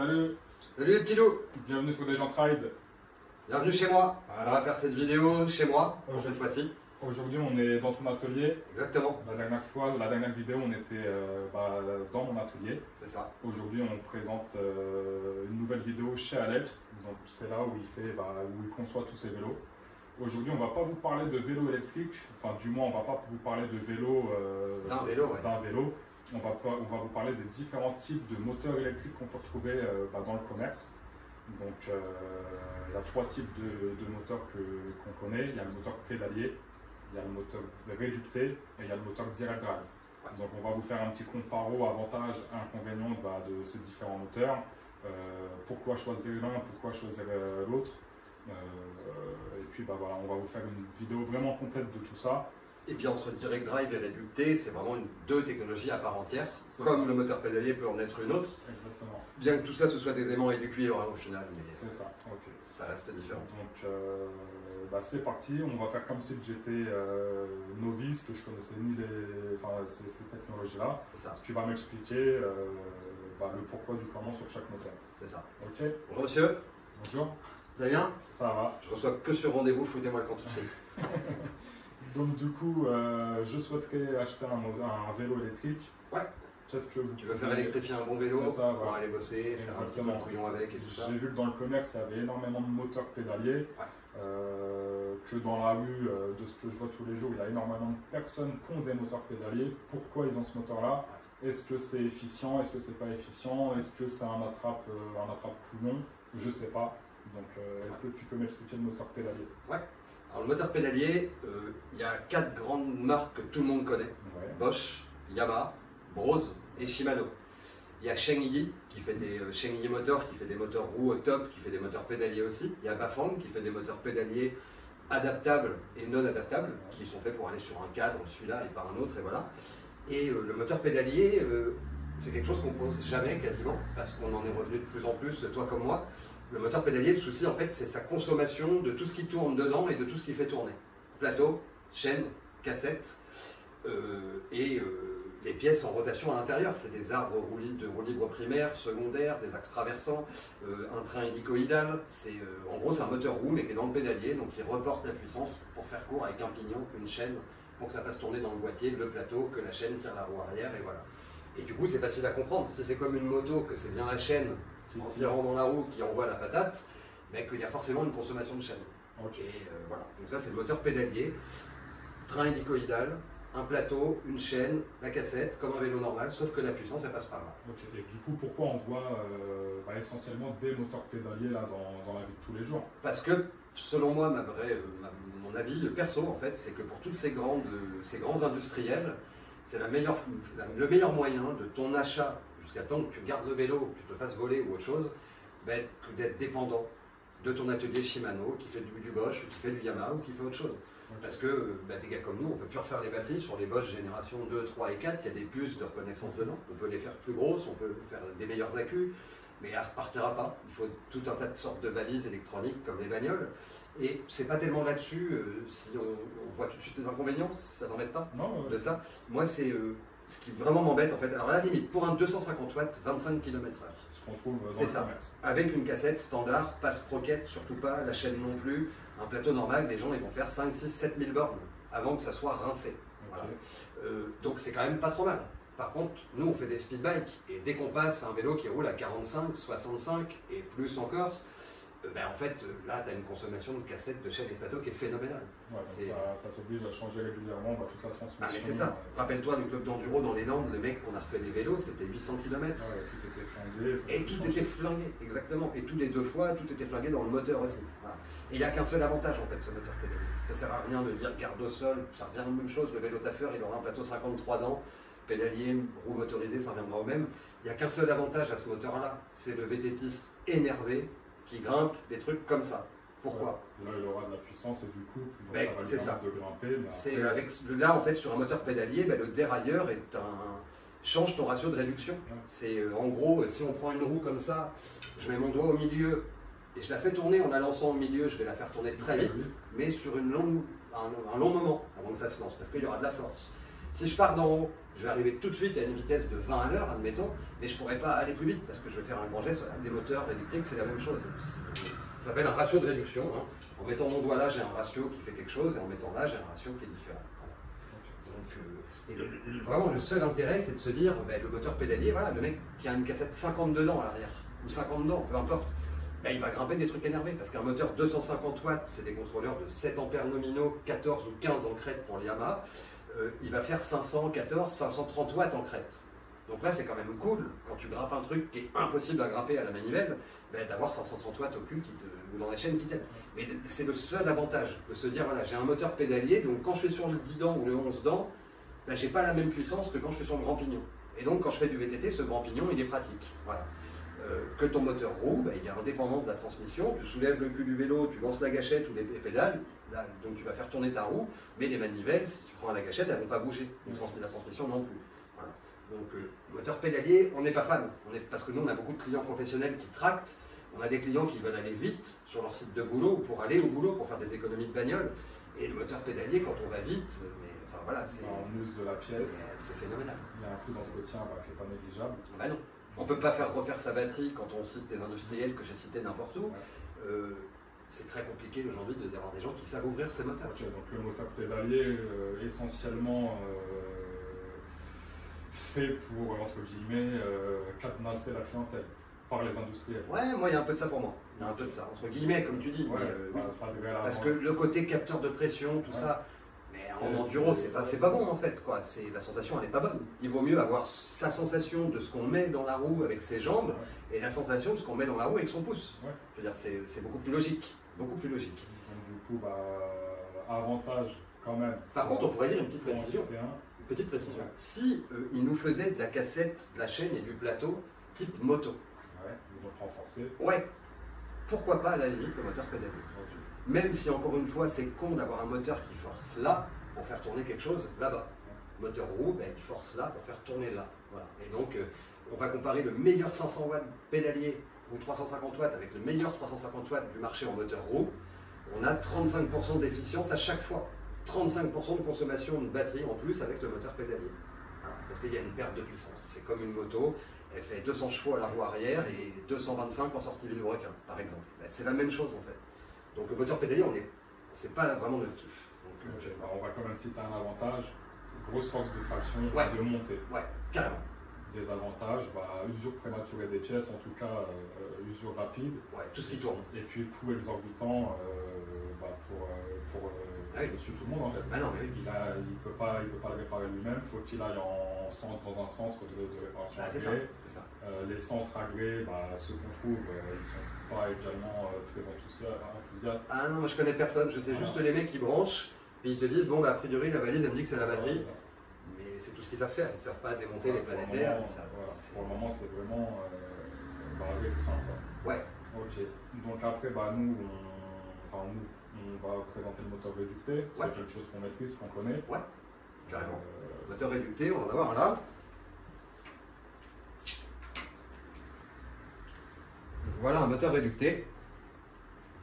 Salut. Salut les petits loups. Bienvenue sur Des gens Ride. Bienvenue chez moi. Voilà. On va faire cette vidéo chez moi pour cette fois-ci. Aujourd'hui, on est dans ton atelier. Exactement. La dernière vidéo, on était dans mon atelier. C'est ça. Aujourd'hui, on présente une nouvelle vidéo chez Alex. Donc, c'est là où il conçoit tous ses vélos. Aujourd'hui, on ne va pas vous parler de vélo électrique. Enfin, du moins, on ne va pas vous parler de vélo. D'un vélo, ouais. D'un vélo. On va vous parler des différents types de moteurs électriques qu'on peut retrouver dans le commerce. Donc, il y a trois types de moteurs qu'on connaît. Il y a le moteur pédalier, il y a le moteur réducté et il y a le moteur direct drive. Ouais. Donc, on va vous faire un petit comparo avantages, inconvénients de ces différents moteurs. Pourquoi choisir l'un, pourquoi choisir l'autre. Et puis, voilà, on va vous faire une vidéo vraiment complète de tout ça. Et puis entre direct drive et réducté, c'est vraiment deux technologies à part entière, comme le moteur pédalier peut en être une autre. Exactement. Bien que tout ça ce soit des aimants et du cuivre au final, mais c'est ça. Ok. Ça reste différent. Donc c'est parti, on va faire comme si j'étais novice, que je connaissais ni ces technologies-là. C'est ça. Tu vas m'expliquer le pourquoi du comment sur chaque moteur. C'est ça. Ok. Bonjour monsieur. Bonjour. Vous allez bien? Ça va. Je reçois que sur rendez-vous, foutez-moi le camp tout de suite. Donc du coup, je souhaiterais acheter un vélo électrique. Ouais. Qu'est-ce que vous Tu veux faire électrifier un bon vélo ça, pour aller bosser, faire un petit peu de couillon avec et tout ça. J'ai vu que dans le commerce, il y avait énormément de moteurs pédaliers. Ouais. Que dans la rue, de ce que je vois tous les jours, il y a énormément de personnes qui ont des moteurs pédaliers. Pourquoi ils ont ce moteur-là? Est-ce que c'est efficient? Est-ce que c'est pas efficient? Est-ce que c'est un attrape-poumon? Je sais pas. Donc, est-ce que tu peux m'expliquer le moteur pédalier? Ouais. Alors, le moteur pédalier, il y a 4 grandes marques que tout le monde connaît. Ouais. Bosch, Yamaha, Brose et Shimano. Il y a Chengyi qui fait des Chengyi Motors, qui fait des moteurs roues au top, qui fait des moteurs pédaliers aussi. Il y a Bafang qui fait des moteurs pédaliers adaptables et non adaptables, qui sont faits pour aller sur un cadre, celui-là et par un autre, et voilà. Et le moteur pédalier, c'est quelque chose qu'on pose jamais quasiment, parce qu'on en est revenu de plus en plus, toi comme moi. Le moteur pédalier, le souci en fait, c'est sa consommation de tout ce qui tourne dedans et de tout ce qui fait tourner. Plateau, chaîne, cassette et les pièces en rotation à l'intérieur. C'est des arbres de roue libre primaire, secondaire, des axes traversants, un train hélicoïdal. En gros, c'est un moteur roue mais qui est dans le pédalier, donc il reporte la puissance pour faire court avec un pignon, une chaîne, pour que ça fasse tourner dans le boîtier, le plateau, que la chaîne tire la roue arrière et voilà. Et du coup, c'est facile à comprendre. Si c'est comme une moto, que c'est bien la chaîne en tirant dans la roue qui envoie la patate, mais qu'il y a forcément une consommation de chaîne. Okay. Et voilà, donc ça c'est le moteur pédalier, train hélicoïdal, un plateau, une chaîne, la cassette, comme un vélo normal, sauf que la puissance elle passe par là. Okay. Et du coup, pourquoi on voit essentiellement des moteurs pédaliers là, dans la vie de tous les jours? Parce que selon moi, mon avis perso en fait, c'est que pour tous ces grands industriels, c'est le meilleur moyen de ton achat jusqu'à temps que tu gardes le vélo, que tu te fasses voler ou autre chose, que d'être dépendant de ton atelier Shimano qui fait du Bosch, qui fait du Yamaha ou qui fait autre chose. Okay. Parce que des gars comme nous, on ne peut plus refaire les batteries sur les Bosch génération 2, 3 et 4, il y a des puces de reconnaissance dedans. On peut les faire plus grosses, on peut faire des meilleurs accus, mais elle ne repartira pas. Il faut tout un tas de sortes de valises électroniques comme les bagnoles. Et c'est pas tellement là-dessus, si on voit tout de suite les inconvénients, ça t'embête pas de ça. Moi, c'est ce qui vraiment m'embête en fait. Alors à la limite, pour un 250 watts, 25 km/h. Ce qu'on trouve dans le commerce. Avec une cassette standard, pas sprocket, surtout pas, la chaîne non plus. Un plateau normal, les gens ils vont faire 5, 6, 7 000 bornes avant que ça soit rincé. Okay. Voilà. Donc c'est quand même pas trop mal. Par contre, nous on fait des speed bikes et dès qu'on passe un vélo qui roule à 45, 65 et plus encore, en fait, là, tu as une consommation de cassettes, de chaînes et de plateaux qui est phénoménale. Ouais, ça t'oblige à changer régulièrement toute la transmission. Ah, mais c'est ça. Rappelle-toi du club d'enduro dans les Landes, le mec qu'on a refait les vélos, c'était 800 km. Ouais, tout était flingué. Et tout était flingué, exactement. Et tous les 2 fois, tout était flingué dans le moteur aussi. Voilà. Et il n'y a qu'un seul avantage en fait, ce moteur pédalier. Ça sert à rien de dire garde au sol, ça revient à la même chose. Le vélo taffeur, il aura un plateau 53 dents. Pédalier, roue motorisée, ça reviendra au même. Il n'y a qu'un seul avantage à ce moteur-là, c'est le VTTiste énervé qui grimpe des trucs comme ça. Pourquoi? Là, il aura de la puissance et du coup, ça va lui permettre de grimper. Après... Là, en fait, sur un moteur pédalier, le dérailleur change ton ratio de réduction. Ouais. C'est en gros, si on prend une roue comme ça, je mets mon doigt au milieu et je la fais tourner en la lançant au milieu, je vais la faire tourner très vite, mais sur un long moment avant que ça se lance, parce qu'il y aura de la force. Si je pars d'en haut, je vais arriver tout de suite à une vitesse de 20 à l'heure, admettons, mais je ne pourrais pas aller plus vite parce que je vais faire un grand geste. Des moteurs électriques, c'est la même chose. Ça s'appelle un ratio de réduction. Hein. En mettant mon doigt là, j'ai un ratio qui fait quelque chose, et en mettant là, j'ai un ratio qui est différent. Voilà. Donc, vraiment, le seul intérêt, c'est de se dire, le moteur pédalier, voilà, le mec qui a une cassette 50 dedans à l'arrière, ou 50 dedans, peu importe, il va grimper des trucs énervés, parce qu'un moteur 250 watts, c'est des contrôleurs de 7 ampères nominaux, 14 ou 15 en crête pour le Yamaha, il va faire 514, 530 watts en crête. Donc là, c'est quand même cool, quand tu grimpes un truc qui est impossible à grimper à la manivelle, d'avoir 530 watts au cul ou dans la chaîne qui t'aide. Mais c'est le seul avantage, de se dire, voilà, j'ai un moteur pédalier, donc quand je suis sur le 10 dents ou le 11 dents, j'ai pas la même puissance que quand je suis sur le grand pignon. Et donc, quand je fais du VTT, ce grand pignon, il est pratique. Voilà. Que ton moteur roue, il est indépendant de la transmission, tu soulèves le cul du vélo, tu lances la gâchette ou les pédales, là, donc tu vas faire tourner ta roue, mais les manivelles, si tu prends la gâchette, elles ne vont pas bouger, la transmission non plus. Voilà. Donc moteur pédalier, on n'est pas fan, parce que nous on a beaucoup de clients professionnels qui tractent, on a des clients qui veulent aller vite sur leur site de boulot, ou pour aller au boulot, pour faire des économies de bagnole, et le moteur pédalier, quand on va vite, voilà, on use de la pièce, c'est phénoménal. Il y a un coût d'entretien qui n'est pas négligeable. Bah non. On ne peut pas faire refaire sa batterie quand on cite des industriels que j'ai cités n'importe où. Ouais. C'est très compliqué aujourd'hui d'avoir des gens qui savent ouvrir ces moteurs. Okay, donc le moteur pédalier, essentiellement fait pour, entre guillemets, cadenasser la clientèle par les industriels. Ouais, moi il y a un peu de ça pour moi. Il y a un peu de ça, entre guillemets, comme tu dis. Ouais, oui. Parce que le côté capteur de pression, tout ça, mais en enduro, c'est pas bon en fait, quoi. La sensation, elle n'est pas bonne. Il vaut mieux avoir sa sensation de ce qu'on met dans la roue avec ses jambes et la sensation de ce qu'on met dans la roue avec son pouce. Ouais. Je veux dire, c'est beaucoup plus logique. Beaucoup plus logique. Donc du coup, avantage quand même. Par contre, on pourrait dire une petite précision. Une petite précision. Ouais. Si il nous faisait de la cassette, de la chaîne et du plateau type moto. Ouais, donc renforcé. Ouais. Pourquoi pas à la limite le moteur pédalier. Même si encore une fois c'est con d'avoir un moteur qui force là pour faire tourner quelque chose là-bas. Le moteur roue, il force là pour faire tourner là. Voilà. Et donc on va comparer le meilleur 500 watts pédalier ou 350 watts avec le meilleur 350 watts du marché en moteur roue. On a 35% d'efficience à chaque fois. 35% de consommation de batterie en plus avec le moteur pédalier. Voilà. Parce qu'il y a une perte de puissance. C'est comme une moto, elle fait 200 chevaux à la roue arrière et 225 en sortie Villebrequin, par exemple. C'est la même chose en fait. Donc le moteur pédalier, c'est pas vraiment notre kiff. Donc, on va quand même citer un avantage, grosse force de traction, de montée. Ouais, carrément. Des avantages, usure prématurée des pièces, en tout cas usure rapide. Ouais, tout ce qui tourne. Et puis coût exorbitant pour monsieur tout le monde en fait. Non, mais oui. Il peut pas le réparer lui-même, il faut qu'il aille dans un centre de réparation agréé. C'est ça. Les centres agréés, ceux qu'on trouve, ils ne sont pas également très enthousiastes. Ah non, moi je connais personne, je sais juste les mecs qui branchent, et ils te disent, bon, a priori la valise elle me dit que c'est la batterie. Mais c'est tout ce qu'ils savent faire, ils ne savent pas démonter les planétaires. Pour le moment, c'est vraiment restreint. Quoi. Ouais. Ok. Donc après, nous, on va présenter le moteur réducté. C'est quelque chose qu'on maîtrise, qu'on connaît. Ouais, carrément. Moteur réducté, on va en avoir un là. Voilà un moteur réducté.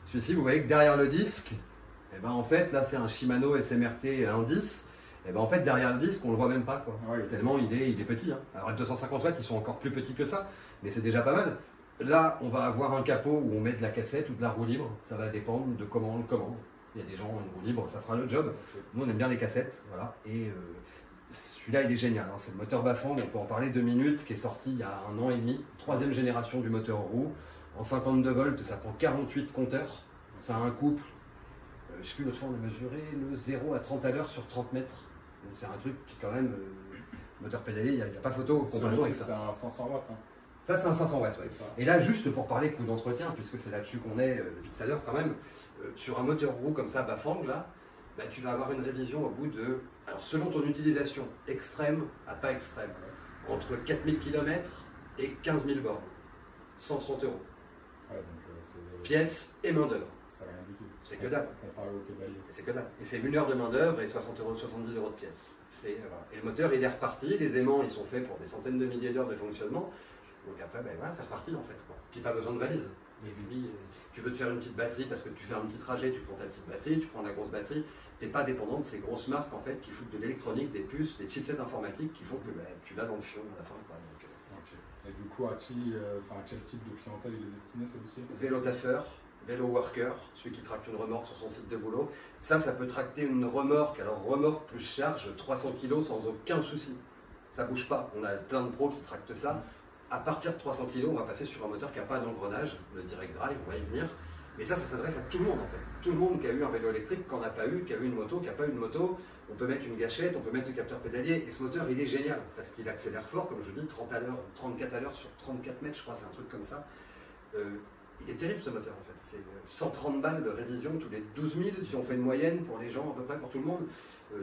Celui-ci, vous voyez que derrière le disque, en fait, là c'est un Shimano SMRT 1.10. En fait, derrière le disque, on le voit même pas, quoi. Ouais, tellement il est petit. Hein. Alors, les 250 watts, ils sont encore plus petits que ça, mais c'est déjà pas mal. Là, on va avoir un capot où on met de la cassette ou de la roue libre. Ça va dépendre de comment on le commande. Il y a des gens, une roue libre, ça fera le job. Nous, on aime bien les cassettes, voilà. Et celui-là, il est génial. Hein. C'est le moteur Bafang, on peut en parler 2 minutes, qui est sorti il y a 1 an et demi. 3e génération du moteur roue. En 52 volts, ça prend 48 compteurs. Ça a un couple. Je ne sais plus, l'autre fois, on a mesuré le 0 à 30 à l'heure sur 30 mètres. Donc c'est un truc qui quand même, moteur pédalier, il n'y a pas photo. C'est un 500 watts. Hein. Ça c'est un 500 watts, ouais. Et là juste pour parler coût d'entretien, puisque c'est là-dessus qu'on est depuis tout à l'heure quand même, sur un moteur roue comme ça, Bafang là, tu vas avoir une révision au bout de, alors selon ton utilisation, extrême à pas extrême, entre 4000 km et 15 000 bornes, 130 €. Ouais, donc, pièces et main d'œuvre. C'est rien du tout. C'est que dalle. Comparé au pédalier. C'est que dalle. Et c'est 1 heure de main d'œuvre et 60 €, 70 € de pièces. Et le moteur il est reparti, les aimants ils sont faits pour des centaines de milliers d'heures de fonctionnement. Donc après, c'est reparti en fait. Quoi. Puis pas besoin de valise. Et puis, tu veux te faire une petite batterie parce que tu fais un petit trajet, tu prends ta petite batterie, tu prends la grosse batterie. Tu n'es pas dépendant de ces grosses marques en fait qui foutent de l'électronique, des puces, des chipsets informatiques qui font que tu l'as dans le fion à la fin. Quoi. Donc, et du coup, à quel type de clientèle il est destiné celui-ci? Vélo taffeur, vélo worker, celui qui tracte une remorque sur son site de boulot. Ça peut tracter une remorque, alors remorque plus charge, 300 kg sans aucun souci. Ça bouge pas. On a plein de pros qui tractent ça. À partir de 300 kg, on va passer sur un moteur qui n'a pas d'engrenage, le direct drive, on va y venir. Mais ça s'adresse à tout le monde en fait. Tout le monde qui a eu un vélo électrique, qui n'en a pas eu, qui a eu une moto, qui n'a pas eu une moto. On peut mettre une gâchette, on peut mettre le capteur pédalier. Et ce moteur, il est génial parce qu'il accélère fort, comme je dis, 30 à l'heure, 34 à l'heure sur 34 mètres, je crois, c'est un truc comme ça. Il est terrible ce moteur en fait. C'est 130 balles de révision tous les 12 000 si on fait une moyenne pour les gens, à peu près pour tout le monde.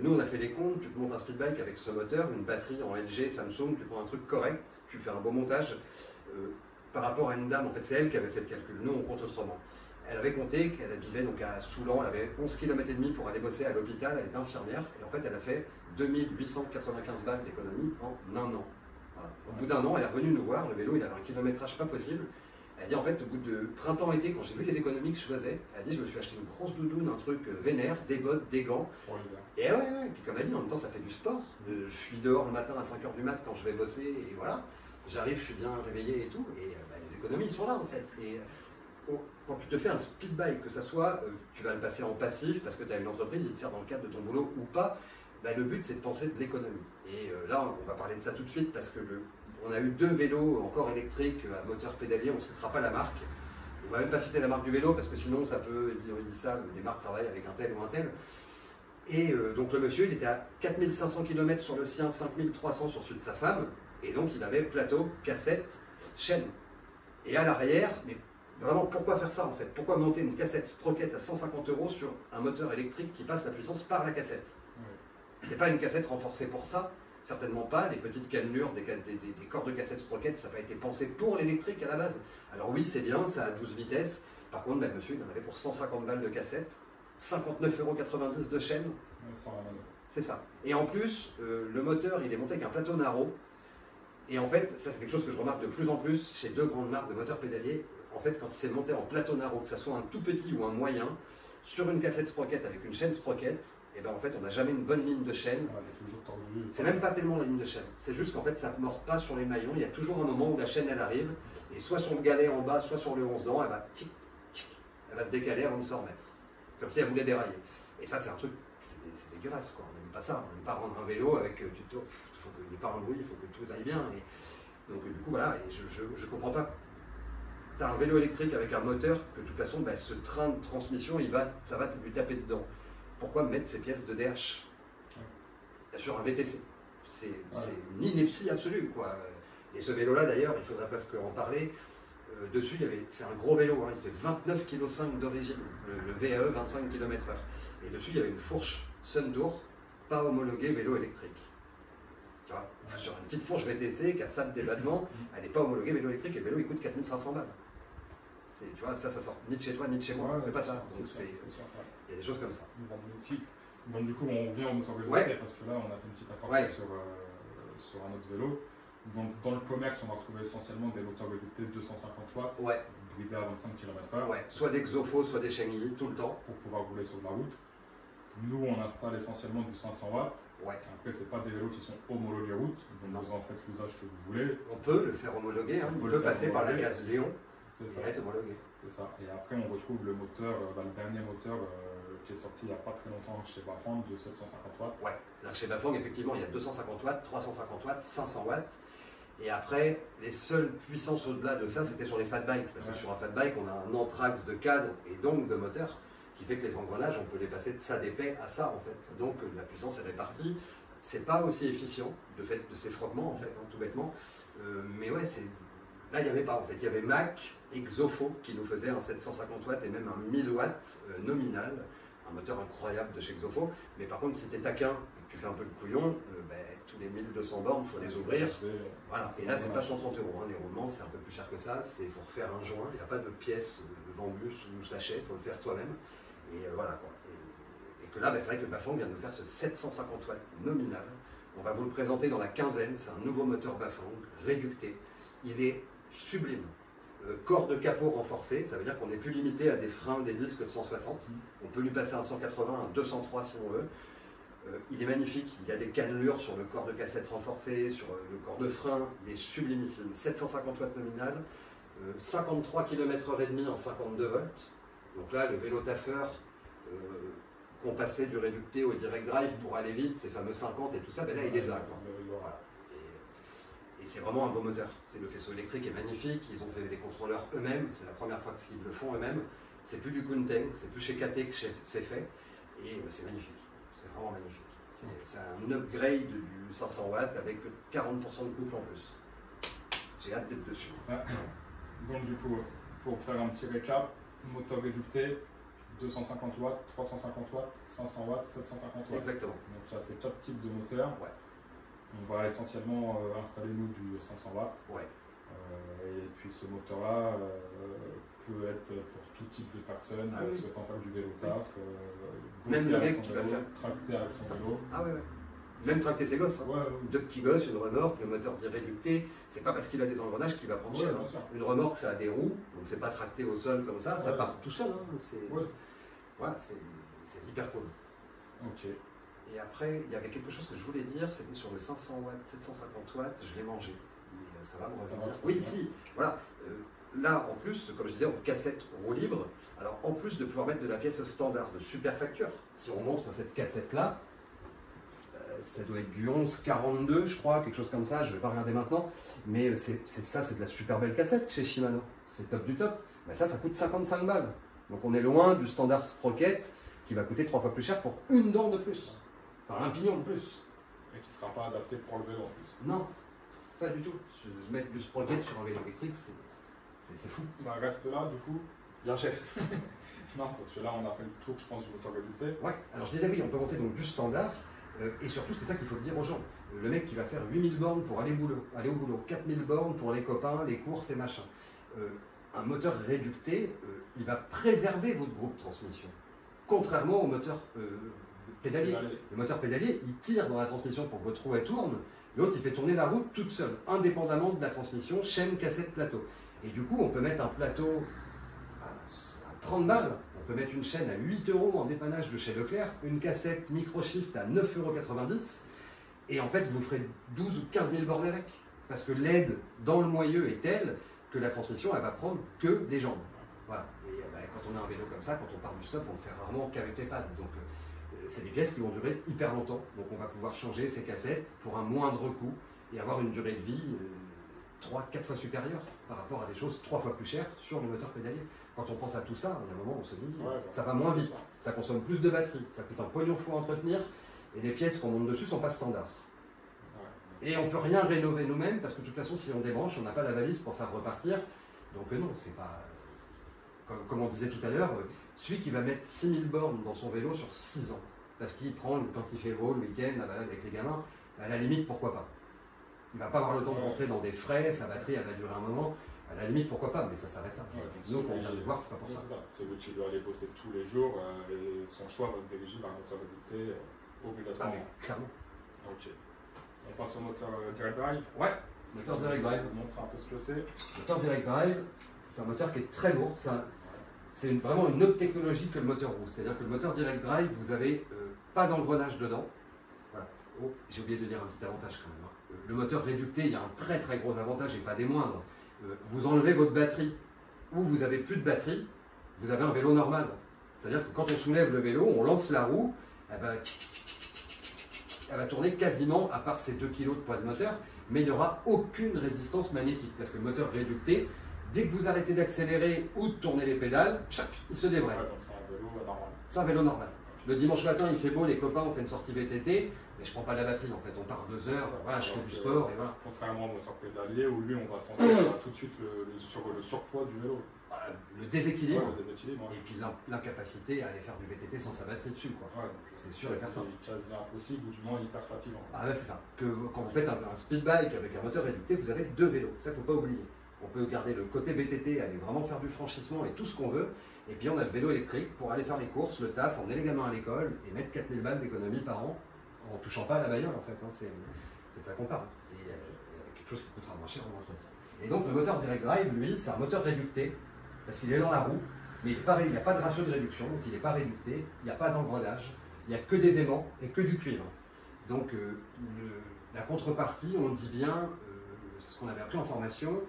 Nous, on a fait les comptes. Tu te montes un speed bike avec ce moteur, une batterie en LG, Samsung, tu prends un truc correct, tu fais un beau montage. Par rapport à une dame, en fait, c'est elle qui avait fait le calcul. Nous, on compte autrement. Elle avait compté qu'elle vivait donc à Soulan, elle avait 11 km et demi pour aller bosser à l'hôpital, elle était infirmière, et en fait elle a fait 2895 balles d'économie en un an. Voilà. Au bout d'un an, elle est revenue nous voir, le vélo il avait un kilométrage pas possible. Elle dit en fait, au bout de printemps-été, quand j'ai vu les économies que je faisais, elle dit je me suis acheté une grosse doudoune, un truc vénère, des bottes, des gants. Et ouais, et puis comme elle dit, en même temps ça fait du sport. Je suis dehors le matin à 5h du mat quand je vais bosser, et voilà. J'arrive, je suis bien réveillé et tout, et les économies sont là en fait. Et, quand tu te fais un speed bike, que ça soit, tu vas le passer en passif parce que tu as une entreprise, il te sert dans le cadre de ton boulot ou pas, le but c'est de penser de l'économie. Et là, on va parler de ça tout de suite parce que on a eu 2 vélos encore électriques à moteur pédalier, on ne citera pas la marque. On ne va même pas citer la marque du vélo parce que sinon ça peut dire ça, les marques travaillent avec un tel ou un tel. Et donc le monsieur, il était à 4500 km sur le sien, 5300 sur celui de sa femme, et donc il avait plateau, cassette, chaîne. Et à l'arrière, mais vraiment, pourquoi faire ça en fait? Pourquoi monter une cassette Sprocket à 150 € sur un moteur électrique qui passe la puissance par la cassette? C'est pas une cassette renforcée pour ça, certainement pas. Les petites cannelures, des cordes de cassette Sprocket, ça n'a pas été pensé pour l'électrique à la base. Alors oui, c'est bien, ça a 12 vitesses. Par contre, le monsieur, il en avait pour 150 balles de cassette, 59,90 € de chaîne. C'est ça. Et en plus, le moteur, il est monté avec un plateau Narrow. Et en fait, ça c'est quelque chose que je remarque de plus en plus chez 2 grandes marques de moteurs pédaliers. En fait, quand c'est monté en plateau Narrow, que ce soit un tout petit ou un moyen, sur une cassette Sprocket avec une chaîne Sprocket, et ben en fait, on n'a jamais une bonne ligne de chaîne. C'est même pas tellement la ligne de chaîne. C'est juste qu'en fait, ça ne mord pas sur les maillons. Il y a toujours un moment où la chaîne, elle arrive, et soit sur le galet en bas, soit sur le 11 dents, elle va tic, tic, elle va se décaler avant de se remettre. Comme si elle voulait dérailler. Et ça, c'est un truc, c'est dégueulasse, quoi. On n'aime pas ça. On n'aime pas rendre un vélo avec du tour. Il faut qu'il n'y ait pas un bruit, il faut que tout aille bien. Et donc, du coup, voilà, et je comprends pas. Tu as un vélo électrique avec un moteur que de toute façon, ce train de transmission, ça va lui taper dedans. Pourquoi mettre ces pièces de DH? Bien sûr, un VTC. C'est une ineptie absolue, quoi. Et ce vélo-là, d'ailleurs, il faudrait presque en parler. Dessus, c'est un gros vélo, hein, il fait 29,5 kg d'origine, le VAE 25 km/h. Et dessus, il y avait une fourche Suntour, pas homologuée vélo électrique. Tu vois, sur une petite fourche VTC qui a ça de débattement, elle n'est pas homologuée vélo électrique et le vélo il coûte 4500 balles. Tu vois, ça sort ni de chez toi ni de chez moi, on fait pas ça. Donc il y a des choses comme ça. Bon, du coup, on revient au moteur vélo parce que là, on a fait une petite aparté sur un autre vélo. Donc, dans le commerce, on va retrouver essentiellement des moteurs VTT de 250 watts, bridés à 25 km/h. Soit des Xofo, soit des Shengyi, tout le temps. Pour pouvoir rouler sur de la route. Nous, on installe essentiellement du 500 watts. Après, ce n'est pas des vélos qui sont homologués route, donc vous en faites l'usage que vous voulez. On peut le faire homologuer, hein. On peut passer par la case Léon et être homologué. C'est ça. Et après, on retrouve le moteur, le dernier moteur qui est sorti il n'y a pas très longtemps chez Bafang de 750 watts. Là, chez Bafang, effectivement, il y a 250 watts, 350 watts, 500 watts. Et après, les seules puissances au-delà de ça, c'était sur les fat bikes. Parce que sur un fat bike, on a un anthrax de cadre et donc de moteur qui fait que les engrenages, on peut les passer de ça d'épais à ça en fait. Donc la puissance est répartie. C'est pas aussi efficient de fait de ces frottements en fait, hein, tout bêtement. Mais ouais, là il n'y avait pas en fait. Il y avait Mac et Xofo qui nous faisaient un 750 watts et même un 1000 watts nominal. Un moteur incroyable de chez Xofo. Mais par contre, si tu es taquin et que tu fais un peu le couillon, tous les 1200 bornes, il faut les ouvrir. Voilà. Et là, c'est pas 130 €. Hein. Les roulements, c'est un peu plus cher que ça. Il faut refaire un joint. Il n'y a pas de pièce vendue sous sachet. Il faut le faire toi-même. Et voilà quoi. Et que là, c'est vrai que Bafang vient de nous faire ce 750 watts nominal. On va vous le présenter dans la quinzaine. C'est un nouveau moteur Bafang, réducté. Il est sublime. corps de capot renforcé, ça veut dire qu'on n'est plus limité à des freins, des disques de 160. On peut lui passer un 180, un 203 si on veut. Il est magnifique, il y a des cannelures sur le corps de cassette renforcé, sur le corps de frein, il est sublimissime. 750 watts nominal, 53 km/h en 52 volts. Donc là, le vélo taffeur, qu'on passait du réducté au direct drive pour aller vite, ces fameux 50 et tout ça, ben là il les a. Voilà. Et c'est vraiment un beau moteur. Le faisceau électrique est magnifique, ils ont fait les contrôleurs eux-mêmes, c'est la première fois qu'ils le font eux-mêmes. C'est plus du Kunten, c'est plus chez KT que c'est fait, et c'est magnifique. C'est vraiment magnifique. C'est un upgrade du 500 watts avec 40% de couple en plus. J'ai hâte d'être dessus. Ah. Donc du coup, pour faire un petit récap, moteur réducté, 250 watts, 350 watts, 500 watts, 750 watts. Exactement. Donc là, c'est 4 types de moteurs. Ouais. On va essentiellement installer nous du 500 watts. Ouais. Et puis ce moteur-là peut être pour tout type de personnes souhaitant faire du vélo taf, même le mec qui va faire tracter avec son vélo. Ah ouais. Même tracter ses gosses. Hein. Ouais. Deux petits gosses, une remorque, le moteur dit réducté. C'est pas parce qu'il a des engrenages qu'il va prendre cher. Hein. Une remorque, ça a des roues, donc c'est pas tracté au sol comme ça, ça part tout seul. Hein. C'est hyper cool. Ok. Et après, il y avait quelque chose que je voulais dire, c'était sur le 500 watts, 750 watts, je l'ai mangé. Mais ça va me revenir. Oui, si, voilà. Là, en plus, comme je disais, en cassette roue libre, alors en plus de pouvoir mettre de la pièce standard de super facture, si on montre cette cassette-là, ça doit être du 1142, je crois, quelque chose comme ça, je ne vais pas regarder maintenant, mais c'est de la super belle cassette chez Shimano, c'est top du top. Ben ça coûte 55 balles. Donc on est loin du standard Sprocket qui va coûter 3 fois plus cher pour une dent de plus, enfin un pignon de plus. Et qui ne sera pas adapté pour le vélo en plus. Non, pas du tout. Mettre du Sprocket sur un vélo électrique, c'est fou. Bah reste là du coup. Bien chef. Non, parce que là on a fait le tour, je pense, du moteur réducté. Ouais, alors je disais oui, on peut monter donc du standard. Et surtout, c'est ça qu'il faut dire aux gens. Le mec qui va faire 8000 bornes pour aller au boulot, 4000 bornes pour les copains, les courses et machin. Un moteur réducté, il va préserver votre groupe de transmission. Contrairement au moteur pédalier. Le moteur pédalier, il tire dans la transmission pour que votre roue elle tourne. L'autre, il fait tourner la roue toute seule, indépendamment de la transmission, chaîne, cassette, plateau. Et du coup, on peut mettre un plateau à 30 balles. On peut mettre une chaîne à 8 € en dépannage de chez Leclerc, une cassette micro-shift à 9,90 €, et en fait vous ferez 12 ou 15 000 bornes avec. Parce que l'aide dans le moyeu est telle que la transmission elle va prendre que les jambes. Voilà. Et quand on a un vélo comme ça, quand on part du stop, on le fait rarement qu'avec les pads. Donc c'est des pièces qui vont durer hyper longtemps. Donc on va pouvoir changer ces cassettes pour un moindre coût et avoir une durée de vie 3-4 fois supérieure par rapport à des choses 3 fois plus chères sur le moteur pédalier. Quand on pense à tout ça, il y a un moment où on se dit, ça va moins vite, ça consomme plus de batterie, ça coûte un pognon fou à entretenir, et les pièces qu'on monte dessus ne sont pas standards. Et on ne peut rien rénover nous-mêmes, parce que de toute façon, si on débranche, on n'a pas la valise pour faire repartir. Donc non, c'est pas... Comme on disait tout à l'heure, celui qui va mettre 6000 bornes dans son vélo sur 6 ans, parce qu'il prend, quand il fait beau, le week-end, la balade avec les gamins, à la limite, pourquoi pas. Il ne va pas avoir le temps de rentrer dans des frais, sa batterie, elle va durer un moment. À la limite, pourquoi pas, mais ça s'arrête là. Donc on vient de voir, c'est pas pour ça. Celui qui doit aller bosser tous les jours, et son choix va se diriger vers un moteur réducté obligatoirement. Ah mais clairement. Ok. On passe au moteur direct drive. Ouais, moteur direct drive. On montre un peu ce que c'est. Moteur direct drive, c'est un moteur qui est très lourd. C'est vraiment une autre technologie que le moteur roue. C'est-à-dire que le moteur direct drive, vous n'avez pas d'engrenage dedans. Voilà. Oh, j'ai oublié de dire un petit avantage quand même. Hein. Le moteur réducté, il y a un très très gros avantage et pas des moindres. Vous enlevez votre batterie ou vous n'avez plus de batterie, vous avez un vélo normal. C'est-à-dire que quand on soulève le vélo, on lance la roue, elle va tourner quasiment, à part ces 2 kg de poids de moteur, mais il n'y aura aucune résistance magnétique. Parce que le moteur réducté, dès que vous arrêtez d'accélérer ou de tourner les pédales, il se débraye. Ouais, donc c'est un vélo normal. C'est un vélo normal. Le dimanche matin, il fait beau, les copains, on fait une sortie VTT, mais je prends pas la batterie en fait, on part 2 heures, voilà, je fais du sport et voilà. Contrairement au moteur pédalier où lui on va sentir tout de suite le surpoids du vélo. Le déséquilibre, ouais. Et puis l'incapacité à aller faire du VTT sans sa batterie dessus. Ouais, c'est sûr et certain. C'est quasi impossible ou du moins hyper fatigant. Ah ouais, c'est ça. Quand vous faites un speed bike avec un moteur réducté, vous avez 2 vélos, ça il ne faut pas oublier. On peut garder le côté VTT, aller vraiment faire du franchissement et tout ce qu'on veut. Et puis on a le vélo électrique pour aller faire les courses, le taf, emmener les gamins à l'école et mettre 4000 balles d'économie par an en ne touchant pas à la bagnole en fait. Hein. C'est de ça qu'on parle. Et quelque chose qui coûtera moins cher en entretien. Et donc le moteur direct drive, lui, c'est un moteur réducté, parce qu'il est dans la roue, mais il n'y a pas de ratio de réduction, donc il n'est pas réducté, il n'y a pas d'engrenage, il n'y a que des aimants et que du cuivre. Donc la contrepartie, on dit bien, ce qu'on avait appris en formation,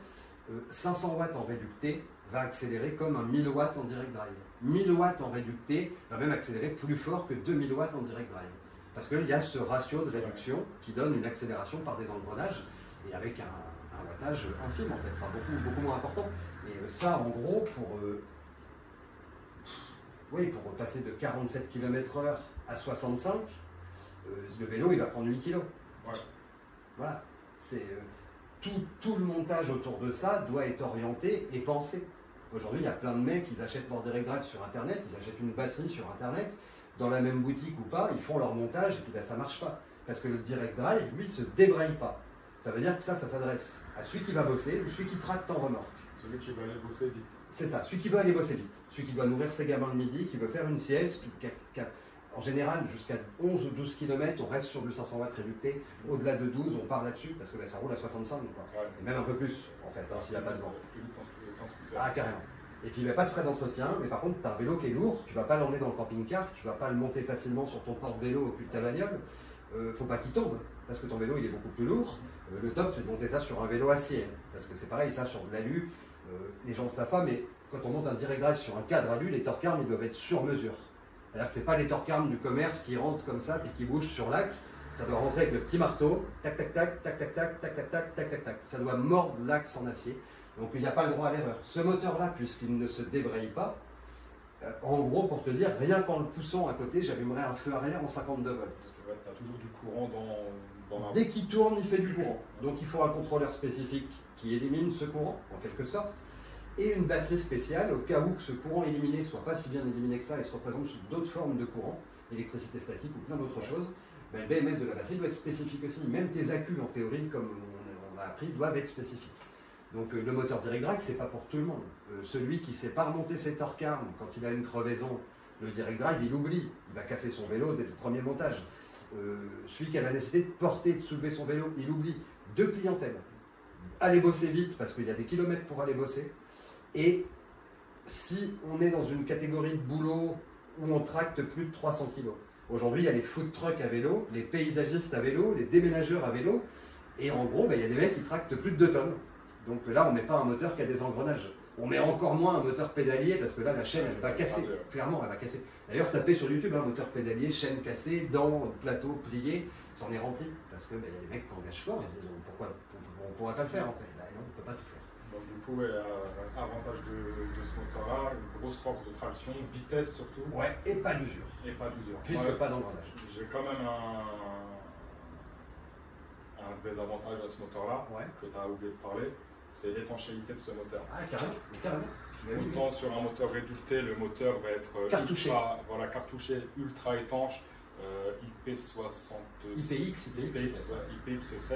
500 watts en réducté va accélérer comme un 1000 watts en direct drive. 1000 watts en réducté va même accélérer plus fort que 2000 watts en direct drive. Parce qu'il y a ce ratio de réduction qui donne une accélération par des engrenages et avec un wattage infime en fait, enfin beaucoup moins important. Et ça en gros pour passer de 47 km/h à 65, le vélo il va prendre 8 kg. Ouais. Voilà, tout le montage autour de ça doit être orienté et pensé. Aujourd'hui, il y a plein de mecs, ils achètent leur direct drive sur Internet, ils achètent une batterie sur Internet, dans la même boutique ou pas, ils font leur montage et puis ben, ça ne marche pas. Parce que le direct drive, lui, il ne se débraye pas. Ça veut dire que ça s'adresse à celui qui va bosser ou celui qui tracte en remorque. Celui qui veut aller bosser vite. C'est ça, celui qui veut aller bosser vite. Celui qui doit nourrir ses gamins le midi, qui veut faire une sieste, en général, jusqu'à 11 ou 12 km, on reste sur du 500 watts réducté. Au-delà de 12, on part là-dessus, parce que ben, ça roule à 65, quoi. Ouais. Et même un peu plus, en fait, s'il n'y a pas de vent. Ah, carrément. Et puis, il n'y a pas de frais d'entretien, mais par contre, tu as un vélo qui est lourd, tu ne vas pas l'emmener dans le camping-car, tu ne vas pas le monter facilement sur ton porte-vélo au cul de ta bagnole. Faut pas qu'il tombe, parce que ton vélo, il est beaucoup plus lourd. Le top, c'est de monter ça sur un vélo acier, parce que c'est pareil, ça, sur de l'alu, les gens ne savent pas, mais quand on monte un direct drive sur un cadre alu, les torque arms, ils doivent être sur mesure. C'est-à-dire que ce n'est pas les torque arms du commerce qui rentrent comme ça, puis qui bougent sur l'axe. Ça doit rentrer avec le petit marteau, tac, tac, tac, tac, tac, tac, tac, tac, tac, tac, tac, tac. Ça doit mordre l'axe en acier. Donc il n'y a pas le droit à l'erreur. Ce moteur-là, puisqu'il ne se débraye pas, en gros, pour te dire, rien qu'en le poussant à côté, j'allumerais un feu arrière en 52 volts. Tu as toujours du courant dans la... Dès qu'il tourne, il fait du courant. Donc il faut un contrôleur spécifique qui élimine ce courant, en quelque sorte, et une batterie spéciale au cas où que ce courant éliminé ne soit pas si bien éliminé que ça et se représente sous d'autres formes de courant, électricité statique ou plein d'autres choses. Ben, le BMS de la batterie doit être spécifique aussi. Même tes accus, en théorie, comme on a appris, doivent être spécifiques. Donc le moteur direct drive, c'est pas pour tout le monde. Celui qui ne sait pas remonter ses torque arms quand il a une crevaison, le direct drive, il oublie. Il va casser son vélo dès le premier montage. Celui qui a la nécessité de porter, de soulever son vélo, il oublie. Deux clientèles. Aller bosser vite parce qu'il y a des kilomètres pour aller bosser. Et si on est dans une catégorie de boulot où on tracte plus de 300 kg. Aujourd'hui, il y a les food trucks à vélo, les paysagistes à vélo, les déménageurs à vélo. Et en gros, il y a des mecs qui tractent plus de 2 tonnes. Donc là, on ne met pas un moteur qui a des engrenages. On met encore moins un moteur pédalier parce que là, la chaîne, elle va casser. Clairement, elle va casser. D'ailleurs, tapez sur YouTube, moteur pédalier, chaîne cassée, dents, plateau plié, ça en est rempli. Parce qu'il y a des mecs qui engagent fort, ils se disent pourquoi on ne pourrait pas le faire en fait. Là, non, on ne peut pas tout faire. Donc du coup, avantage de ce moteur-là, une grosse force de traction, vitesse surtout. Ouais, et pas d'usure. Et pas d'usure. Puisque pas d'engrenage. J'ai quand même un désavantage à ce moteur-là, que tu as oublié de parler, c'est l'étanchéité de ce moteur. Ah, carrément. Autant sur un moteur réducté, le moteur va être cartouché. Cartouché, ultra étanche, IP60... IPX7.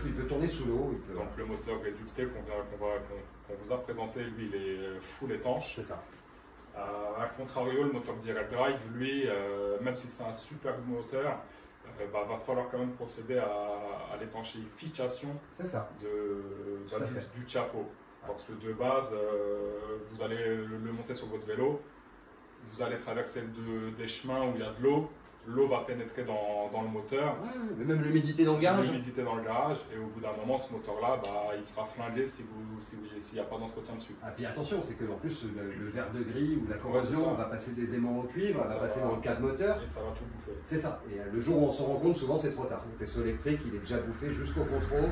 Il peut tourner sous l'eau. Donc le moteur réducté qu'on vous a présenté, lui, il est full étanche. C'est ça. A contrario, le moteur direct drive, lui, même si c'est un super moteur, va falloir quand même procéder à l'étanchéification du chapeau. Parce que de base, vous allez le monter sur votre vélo, vous allez traverser des chemins où il y a de l'eau. L'eau va pénétrer dans le moteur. Ouais, même l'humidité dans le garage. L'humidité dans le garage. Et au bout d'un moment, ce moteur-là, il sera flingué s'il n'y a pas d'entretien dessus. Ah, puis attention, c'est qu'en plus, le verre de gris ou la corrosion va passer des aimants au cuivre, va passer dans le câble moteur. Et ça va tout bouffer. C'est ça. Et le jour où on s'en rend compte, souvent c'est trop tard. Le faisceau électrique, il est déjà bouffé jusqu'au contrôle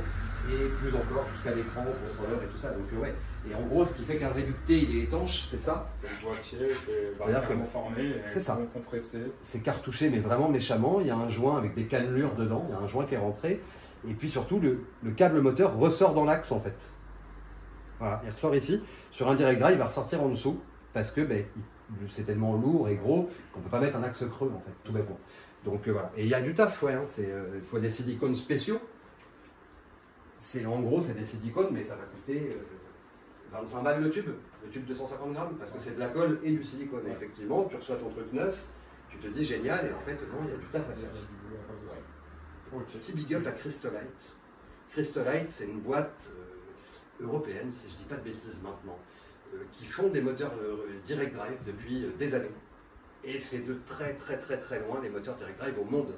et plus encore jusqu'à l'écran, au contrôleur et tout ça. Donc ouais. Et en gros, ce qui fait qu'un réducté, il est étanche, c'est ça. C'est le boîtier qui est conformé et compressé. C'est cartouché, mais vraiment méchamment. Il y a un joint avec des cannelures dedans. Il y a un joint qui est rentré. Et puis surtout, le câble moteur ressort dans l'axe en fait. Voilà, il ressort ici. Sur un direct drive, il va ressortir en dessous parce que c'est tellement lourd et gros qu'on ne peut pas mettre un axe creux en fait, tout bêtement. Donc voilà. Et il y a du taf, il faut des silicones spéciaux. En gros, c'est des silicones, mais ça va coûter 25 balles le tube de 150 grammes, parce que c'est de la colle et du silicone. Et effectivement, tu reçois ton truc neuf, tu te dis génial, et en fait, non, il y a du taf à faire. Petit big up à Crystolite. Crystolite, c'est une boîte européennes, si je ne dis pas de bêtises maintenant, qui font des moteurs direct drive depuis des années. Et c'est de très très très très loin les moteurs direct drive au monde.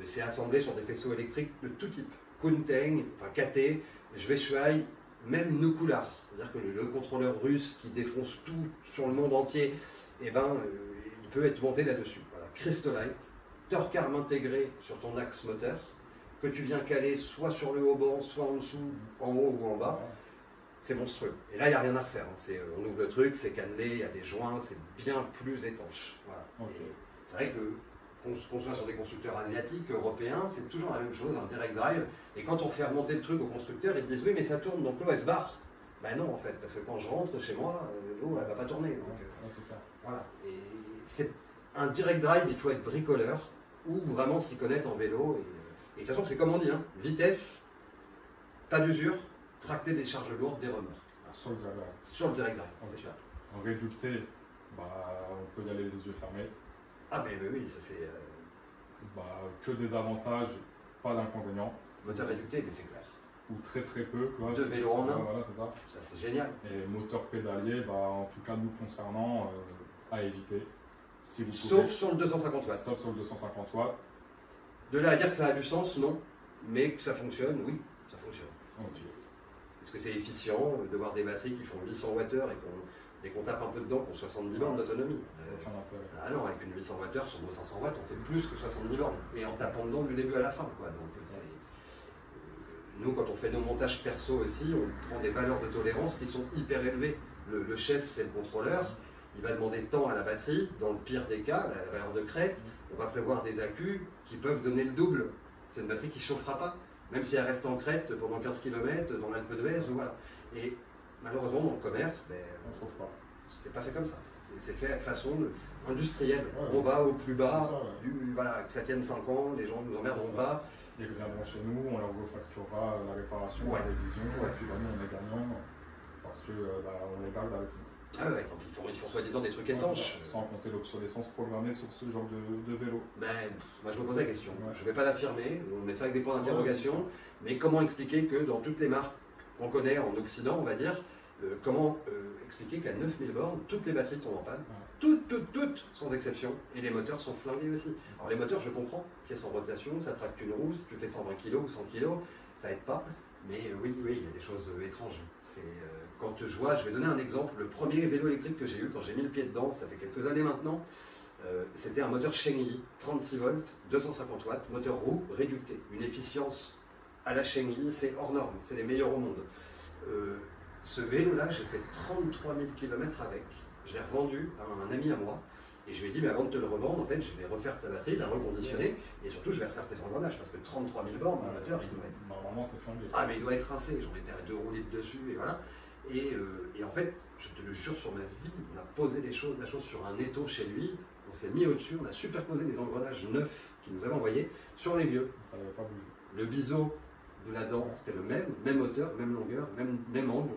C'est assemblé sur des faisceaux électriques de tout type. Kuniteng, enfin KT, Schweizerei, même Nukular. C'est-à-dire que le contrôleur russe qui défonce tout sur le monde entier, eh ben, il peut être monté là-dessus. Voilà. Crystolite, torque arm intégré sur ton axe moteur, que tu viens caler soit sur le haut banc, soit en dessous, en haut ou en bas. C'est monstrueux. Et là, il n'y a rien à refaire. Hein. On ouvre le truc, c'est cannelé, il y a des joints, c'est bien plus étanche. Voilà. Okay. C'est vrai que qu'on soit sur des constructeurs asiatiques, européens, c'est toujours la même chose, un direct drive. Et quand on fait remonter le truc au constructeur, ils te disent oui, mais ça tourne, donc l'eau elle se barre. Ben non, en fait, parce que quand je rentre chez moi, l'eau elle va pas tourner. Donc, voilà. Et c'est un direct drive, il faut être bricoleur ou vraiment s'y connaître en vélo. Et de toute façon, c'est comme on dit, hein, vitesse, pas d'usure, tracter des charges lourdes, des remorques. Sur le direct drive. Sur le direct drive, okay. C'est ça. En réducté, on peut y aller les yeux fermés. Ah mais oui, ça c'est... que des avantages, pas d'inconvénients. Moteur réducté, mais c'est clair. Ou très très peu. Quoi. Deux vélos en un. Voilà, c'est ça. Ça c'est génial. Et moteur pédalier, en tout cas nous concernant, à éviter. Si vous pouvez. Sauf sur le 250 watts. Sauf sur le 250 watts. De là à dire que ça a du sens, non. Mais que ça fonctionne, oui, ça fonctionne. Okay. Est-ce que c'est efficient de voir des batteries qui font 800 Wh et qu'on tape un peu dedans pour 70 bornes d'autonomie? Ah non, avec une 800 Wh sur nos 500 watts, on fait plus que 70 bornes. Et en tapant dedans du début à la fin. Quoi. Donc, nous, quand on fait nos montages perso aussi, on prend des valeurs de tolérance qui sont hyper élevées. Le chef, c'est le contrôleur. Il va demander tant à la batterie. Dans le pire des cas, la valeur de crête, on va prévoir des accus qui peuvent donner le double. C'est une batterie qui ne chauffera pas. Même si elle reste en crête pendant 15 km dans l'Alpe d'Huez, voilà. Et malheureusement, dans le commerce, on trouve pas. C'est pas fait comme ça. C'est fait de façon industrielle. Ouais, on va au plus bas, ça, voilà, que ça tienne 5 ans, les gens ne nous emmerderont pas. Ils reviendront chez nous, on leur refacturera la réparation, la révision, et puis nous on est gagnants parce qu'on les garde avec nous. Ah ouais, ils font soi-disant des trucs étanches. Sans compter l'obsolescence programmée sur ce genre de vélo. Moi je me pose la question, je ne vais pas l'affirmer, on met ça avec des points d'interrogation, mais comment expliquer que dans toutes les marques qu'on connaît en Occident, on va dire, comment expliquer qu'à 9000 bornes, toutes les batteries tombent en panne, toutes, sans exception, et les moteurs sont flingués aussi. Alors les moteurs, je comprends, pièces en rotation, ça tracte une roue, si tu fais 120 kg ou 100 kg, ça aide pas, mais oui, il y a des choses étranges. Quand je vois, je vais donner un exemple, le premier vélo électrique que j'ai eu quand j'ai mis le pied dedans, ça fait quelques années maintenant, c'était un moteur Shengyi, 36 volts, 250 watts, moteur roue réducté, une efficience à la Shengyi, c'est hors norme, c'est les meilleurs au monde. Ce vélo-là, j'ai fait 33 000 km avec, je l'ai revendu à un ami à moi, et je lui ai dit, mais avant de te le revendre, en fait, je vais refaire ta batterie, la reconditionner, et surtout, je vais refaire tes engrenages, parce que 33 000 bornes, le moteur, il doit être... Normalement, c'est fondé. Ah, mais il doit être rincé, j'en étais à 2 roues litres dessus, et voilà. Et en fait, je te le jure sur ma vie, on a posé la chose sur un étau chez lui, on s'est mis au-dessus, on a superposé les engrenages neufs qu'il nous avait envoyés sur les vieux. Ça n'avait pas bougé. Le biseau de la dent, c'était le même hauteur, même longueur, même angle.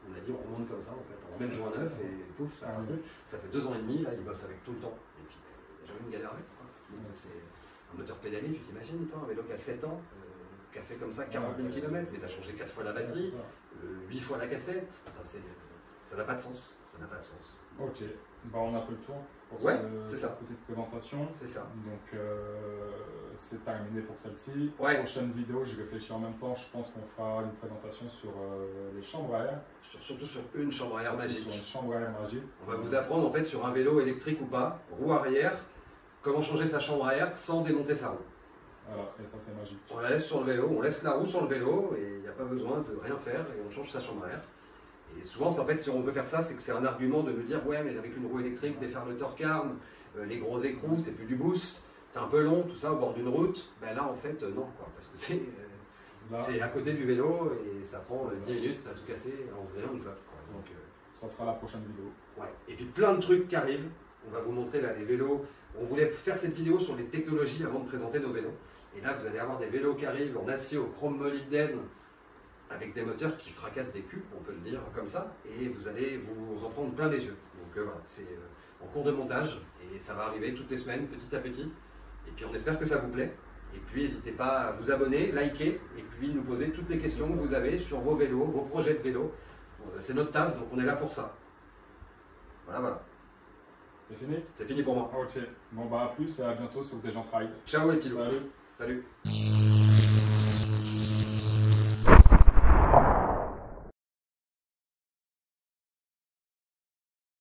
On a dit on remonte comme ça en fait, on remet le joint neuf et pouf, ça a parti. Ça fait 2 ans et demi, là il bosse avec tout le temps. Et puis il n'y a jamais une galère avec. C'est un moteur pédalier, tu t'imagines toi, un vélo qui a 7 ans, qui a fait comme ça 40 000 km, mais tu as changé 4 fois la batterie, 8 fois la cassette. Enfin, ça n'a pas de sens. Ça n'a pas de sens. Ok, on a fait le tour pour cette petite présentation. C'est ça. Donc c'est terminé pour celle-ci. Ouais. Prochaine vidéo, je réfléchis en même temps, je pense qu'on fera une présentation sur les chambres à air. Surtout sur une chambre à air magique. Sur une chambre à air magique. On va vous apprendre en fait sur un vélo électrique ou pas, roue arrière, comment changer sa chambre à air sans démonter sa roue. Voilà, et ça c'est magique. On la laisse sur le vélo, on laisse la roue sur le vélo et il n'y a pas besoin de rien faire et on change sa chambre à air. Et souvent, en fait, si on veut faire ça, c'est que c'est un argument de nous dire ouais, mais avec une roue électrique, défaire le torque arm, les gros écrous, c'est plus du boost, c'est un peu long, tout ça au bord d'une route. Ben là, en fait, non, quoi, parce que c'est à côté du vélo et ça prend 10 minutes à tout casser en se gréant une clope. Donc, ça sera la prochaine vidéo. Ouais. Et puis plein de trucs qui arrivent. On va vous montrer là les vélos. On voulait faire cette vidéo sur les technologies avant de présenter nos vélos. Et là, vous allez avoir des vélos qui arrivent en acier au chrome molybdène avec des moteurs qui fracassent des culs, on peut le dire comme ça. Et vous allez vous en prendre plein les yeux. Donc voilà, c'est en cours de montage et ça va arriver toutes les semaines, petit à petit. Et puis on espère que ça vous plaît. Et puis n'hésitez pas à vous abonner, liker et puis nous poser toutes les questions que vous avez sur vos vélos, vos projets de vélo. C'est notre taf, donc on est là pour ça. Voilà. C'est fini? C'est fini pour moi. Ok. Bon bah à plus et à bientôt sur Des Gens Ride. Ciao les petits. Salut. Salut.